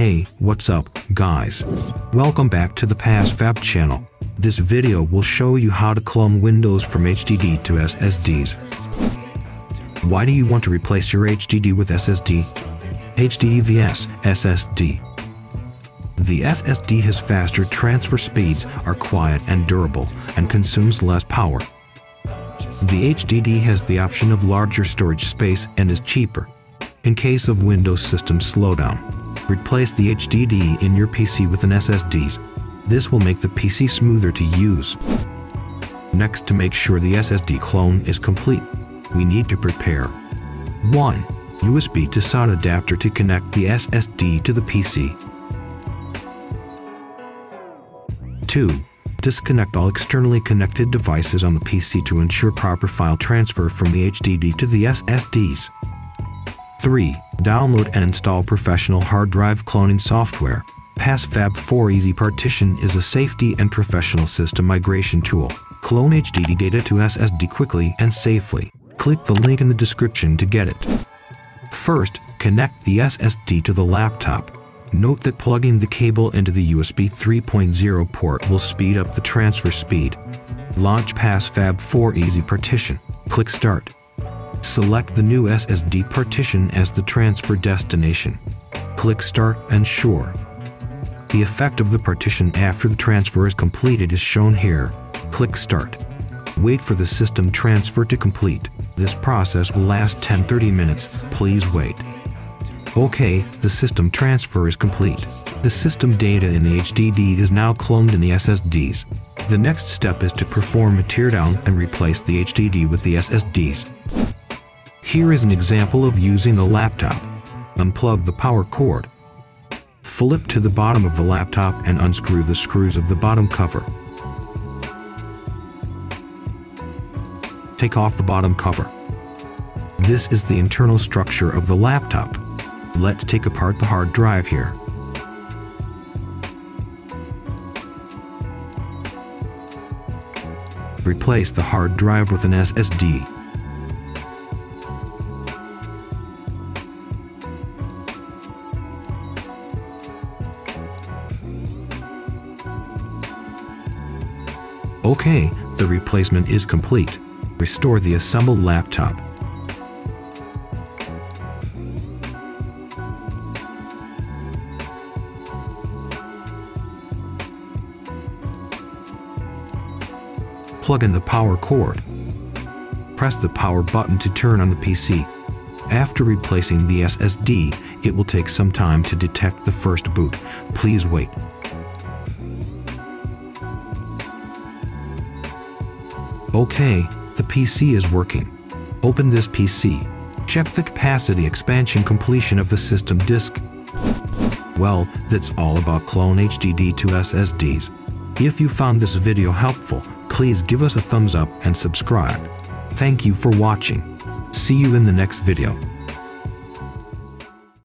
Hey, what's up, guys? Welcome back to the PassFab channel. This video will show you how to clone Windows from HDD to SSDs. Why do you want to replace your HDD with SSD? HDD vs SSD. The SSD has faster transfer speeds, are quiet and durable, and consumes less power. The HDD has the option of larger storage space and is cheaper. In case of Windows system slowdown, replace the HDD in your PC with an SSD. This will make the PC smoother to use. Next, to make sure the SSD clone is complete, we need to prepare 1. USB to SATA adapter to connect the SSD to the PC. 2. Disconnect all externally connected devices on the PC to ensure proper file transfer from the HDD to the SSDs. 3. Download and install professional hard drive cloning software. PassFab 4 Easy Partition is a safety and professional system migration tool. Clone HDD data to SSD quickly and safely. Click the link in the description to get it. First, connect the SSD to the laptop. Note that plugging the cable into the USB 3.0 port will speed up the transfer speed. Launch PassFab 4 Easy Partition. Click Start. Select the new SSD partition as the transfer destination. Click Start and Sure. The effect of the partition after the transfer is completed is shown here. Click Start. Wait for the system transfer to complete. This process will last 10-30 minutes. Please wait. Okay, the system transfer is complete. The system data in the HDD is now cloned in the SSDs. The next step is to perform a teardown and replace the HDD with the SSDs. Here is an example of using the laptop. Unplug the power cord. Flip to the bottom of the laptop and unscrew the screws of the bottom cover. Take off the bottom cover. This is the internal structure of the laptop. Let's take apart the hard drive here. Replace the hard drive with an SSD. Okay, the replacement is complete. Restore the assembled laptop. Plug in the power cord. Press the power button to turn on the PC. After replacing the SSD, it will take some time to detect the first boot. Please wait. Okay, the PC is working. Open this PC. Check the capacity expansion completion of the system disk. Well, that's all about clone HDD to SSDs. If you found this video helpful, please give us a thumbs up and subscribe. Thank you for watching. See you in the next video.